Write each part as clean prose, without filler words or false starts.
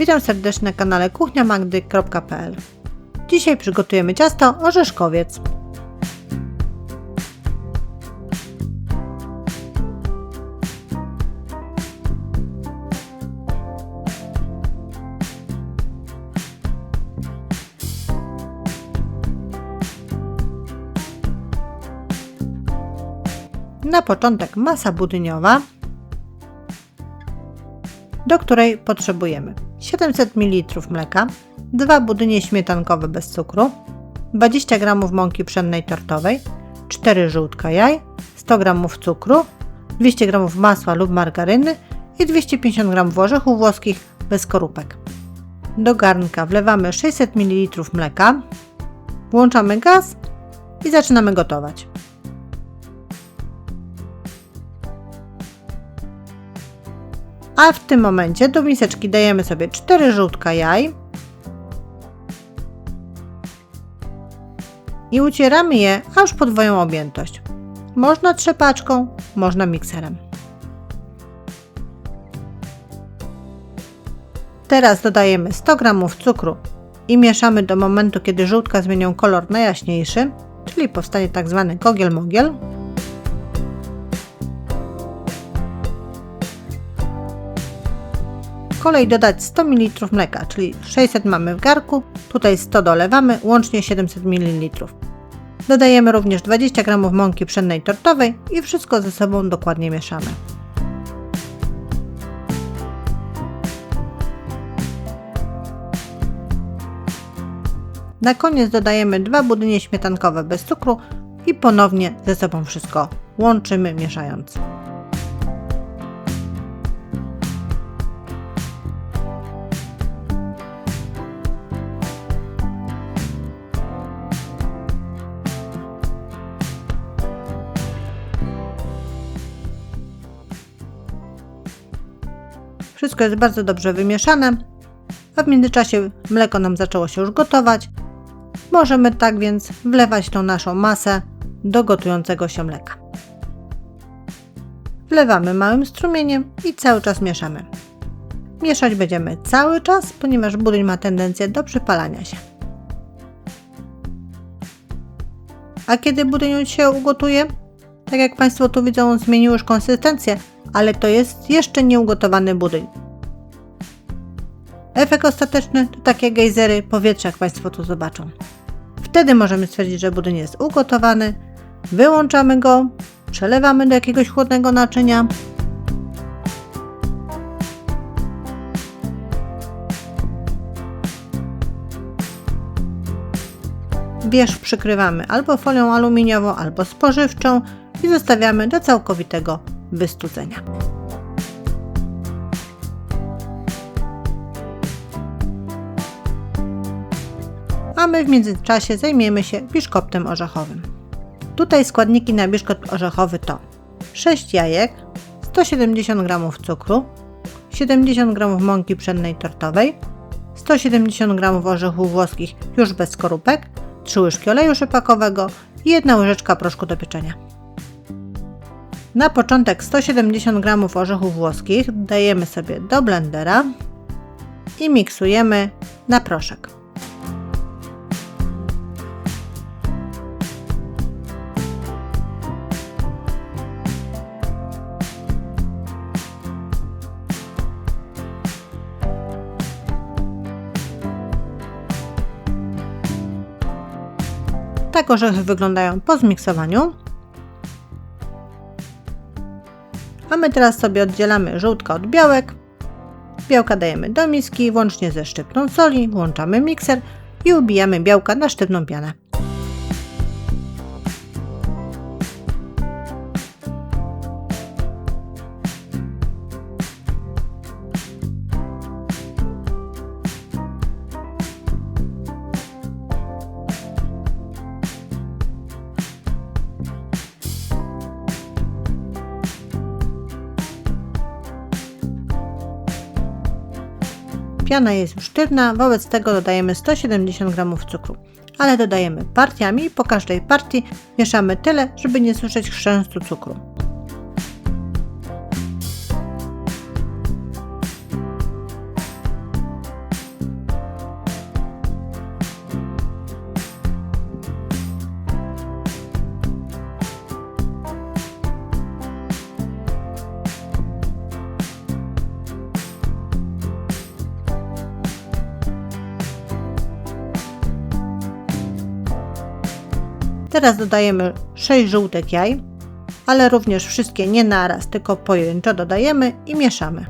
Witam serdecznie na kanale kuchniamagdy.pl. Dzisiaj przygotujemy ciasto orzeszkowiec. Na początek masa budyniowa, do której potrzebujemy 700 ml mleka, 2 budynie śmietankowe bez cukru, 20 g mąki pszennej tortowej, 4 żółtka jaj, 100 g cukru, 200 g masła lub margaryny i 250 g orzechów włoskich bez skorupek. Do garnka wlewamy 600 ml mleka, włączamy gaz i zaczynamy gotować. A w tym momencie do miseczki dajemy sobie 4 żółtka jaj i ucieramy je aż podwoją objętość. Można trzepaczką, można mikserem. Teraz dodajemy 100 g cukru i mieszamy do momentu, kiedy żółtka zmienią kolor na jaśniejszy, czyli powstanie tak zwany kogiel-mogiel. Z kolei dodać 100 ml mleka, czyli 600 mamy w garku, tutaj 100 dolewamy, łącznie 700 ml. Dodajemy również 20 g mąki pszennej tortowej i wszystko ze sobą dokładnie mieszamy. Na koniec dodajemy 2 budynie śmietankowe bez cukru i ponownie ze sobą wszystko łączymy, mieszając. Wszystko jest bardzo dobrze wymieszane, a w międzyczasie mleko nam zaczęło się już gotować. Możemy tak więc wlewać tą naszą masę do gotującego się mleka. Wlewamy małym strumieniem i cały czas mieszamy. Mieszać będziemy cały czas, ponieważ budyń ma tendencję do przypalania się. A kiedy budyń się ugotuje? Tak jak Państwo tu widzą, on zmienił już konsystencję, ale to jest jeszcze nieugotowany budyń. Efekt ostateczny to takie gejzery powietrza, jak Państwo tu zobaczą. Wtedy możemy stwierdzić, że budyń jest ugotowany. Wyłączamy go, przelewamy do jakiegoś chłodnego naczynia. Wierzch przykrywamy albo folią aluminiową, albo spożywczą i zostawiamy do całkowitego wystudzenia. A my w międzyczasie zajmiemy się biszkoptem orzechowym. Tutaj składniki na biszkopt orzechowy to 6 jajek, 170 g cukru, 70 g mąki pszennej tortowej, 170 g orzechów włoskich już bez skorupek, 3 łyżki oleju rzepakowego i 1 łyżeczka proszku do pieczenia. Na początek 170 g orzechów włoskich dajemy sobie do blendera i miksujemy na proszek. Tak orzechy wyglądają po zmiksowaniu. A my teraz sobie oddzielamy żółtka od białek. Białka dajemy do miski, łącznie ze szczyptą soli, włączamy mikser i ubijamy białka na sztywną pianę. Piana jest już sztywna, wobec tego dodajemy 170 g cukru, ale dodajemy partiami i po każdej partii mieszamy tyle, żeby nie słyszeć chrzęstu cukru. Teraz dodajemy 6 żółtek jaj, ale również wszystkie nie naraz, tylko pojedynczo dodajemy i mieszamy.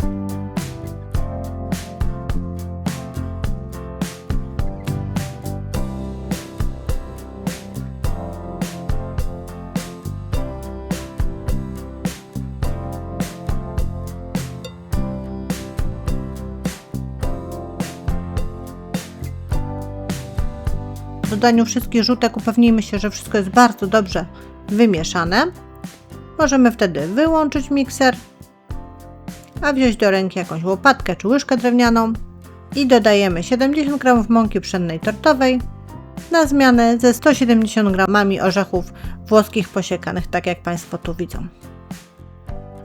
W dodaniu wszystkich żółtek upewnijmy się, że wszystko jest bardzo dobrze wymieszane. Możemy wtedy wyłączyć mikser, a wziąć do ręki jakąś łopatkę czy łyżkę drewnianą i dodajemy 70 g mąki pszennej tortowej na zmianę ze 170 g orzechów włoskich posiekanych, tak jak Państwo tu widzą.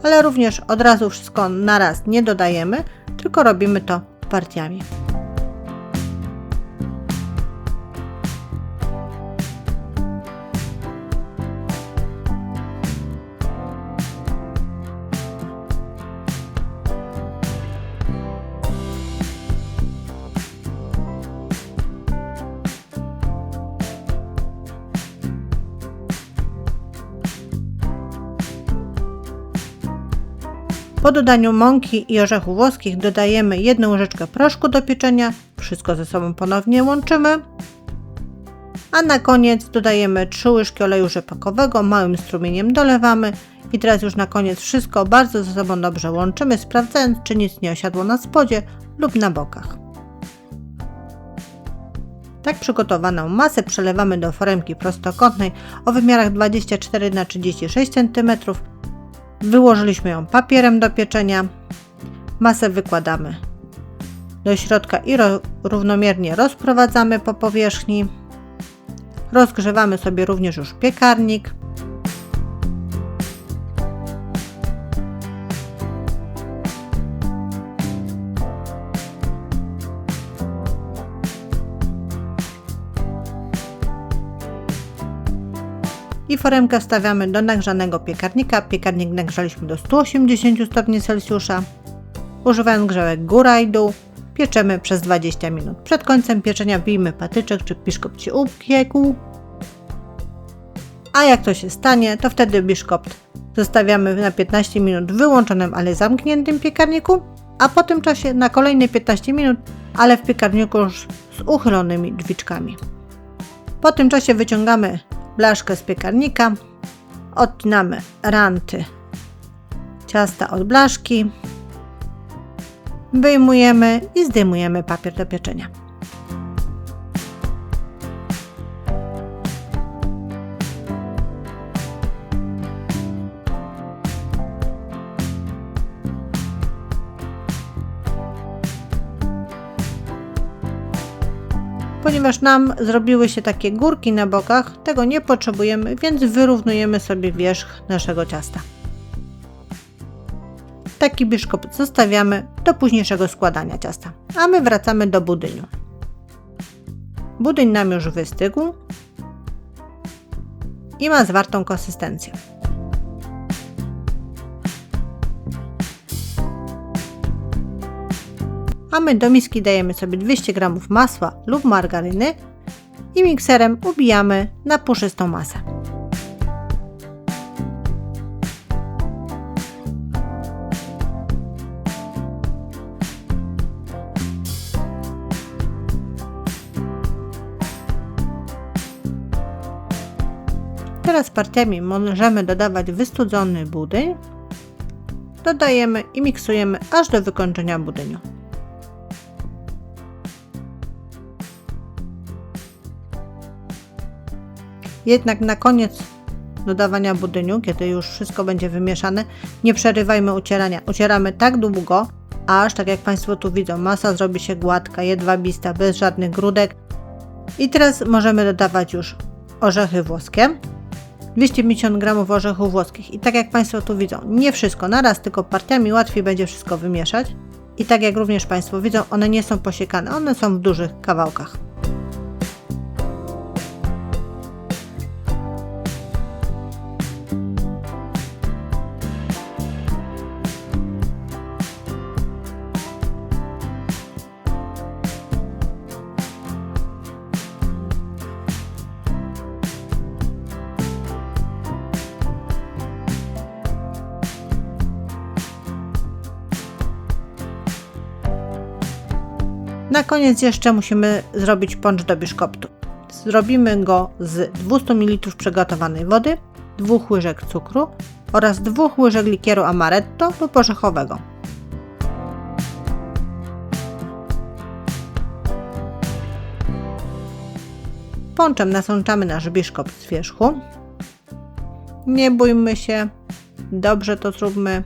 Ale również od razu wszystko na raz nie dodajemy, tylko robimy to partiami. Po dodaniu mąki i orzechów włoskich dodajemy 1 łyżeczkę proszku do pieczenia, wszystko ze sobą ponownie łączymy, a na koniec dodajemy 3 łyżki oleju rzepakowego, małym strumieniem dolewamy i teraz już na koniec wszystko bardzo ze sobą dobrze łączymy, sprawdzając, czy nic nie osiadło na spodzie lub na bokach. Tak przygotowaną masę przelewamy do foremki prostokątnej o wymiarach 24×36 cm. Wyłożyliśmy ją papierem do pieczenia. Masę wykładamy do środka i równomiernie rozprowadzamy po powierzchni. Rozgrzewamy sobie również już piekarnik. I foremkę wstawiamy do nagrzanego piekarnika. Piekarnik nagrzaliśmy do 180 stopni Celsjusza. Używając grzałek góra i dół, pieczemy przez 20 minut. Przed końcem pieczenia wbijmy patyczek, czy biszkopt się upiekł. A jak to się stanie, to wtedy biszkopt zostawiamy na 15 minut w wyłączonym, ale zamkniętym piekarniku, a po tym czasie na kolejne 15 minut, ale w piekarniku już z uchylonymi drzwiczkami. Po tym czasie wyciągamy blaszkę z piekarnika, odcinamy ranty ciasta od blaszki, wyjmujemy i zdejmujemy papier do pieczenia. Ponieważ nam zrobiły się takie górki na bokach, tego nie potrzebujemy, więc wyrównujemy sobie wierzch naszego ciasta. Taki biszkopt zostawiamy do późniejszego składania ciasta, a my wracamy do budyniu. Budyń nam już wystygł i ma zwartą konsystencję. A my do miski dajemy sobie 200 g masła lub margaryny i mikserem ubijamy na puszystą masę. Teraz partiami możemy dodawać wystudzony budyń. Dodajemy i miksujemy aż do wykończenia budyniu. Jednak na koniec dodawania budyniu, kiedy już wszystko będzie wymieszane, nie przerywajmy ucierania. Ucieramy tak długo, aż, tak jak Państwo tu widzą, masa zrobi się gładka, jedwabista, bez żadnych grudek. I teraz możemy dodawać już orzechy włoskie. 250 g orzechów włoskich. I tak jak Państwo tu widzą, nie wszystko naraz, tylko partiami łatwiej będzie wszystko wymieszać. I tak jak również Państwo widzą, one nie są posiekane, one są w dużych kawałkach. Na koniec jeszcze musimy zrobić poncz do biszkoptu. Zrobimy go z 200 ml przygotowanej wody, 2 łyżek cukru oraz 2 łyżek likieru amaretto lub orzechowego. Ponczem nasączamy nasz biszkopt z wierzchu. Nie bójmy się, dobrze to zróbmy.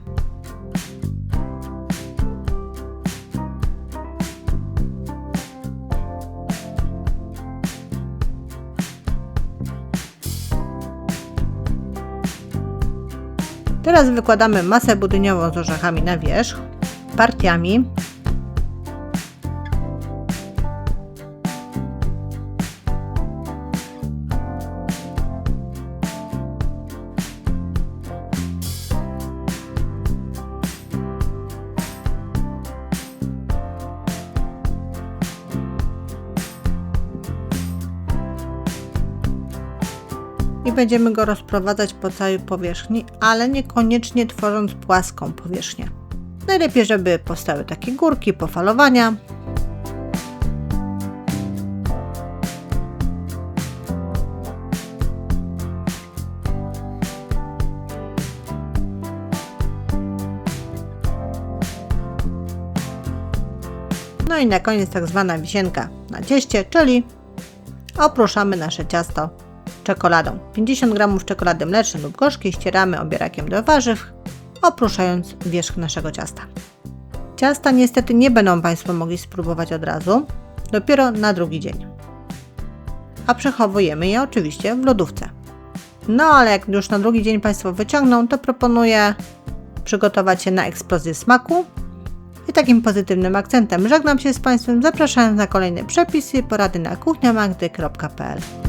Teraz wykładamy masę budyniową z orzechami na wierzch, partiami. I będziemy go rozprowadzać po całej powierzchni, ale niekoniecznie tworząc płaską powierzchnię. Najlepiej, żeby powstały takie górki, pofalowania. No i na koniec tak zwana wisienka na cieście, czyli oprószamy nasze ciasto czekoladą. 50 g czekolady mlecznej lub gorzkiej ścieramy obierakiem do warzyw, oprószając wierzch naszego ciasta. Ciasta niestety nie będą Państwo mogli spróbować od razu, dopiero na drugi dzień. A przechowujemy je oczywiście w lodówce. No ale jak już na drugi dzień Państwo wyciągną, to proponuję przygotować się na eksplozję smaku. I takim pozytywnym akcentem żegnam się z Państwem, zapraszając na kolejne przepisy i porady na kuchniamagdy.pl.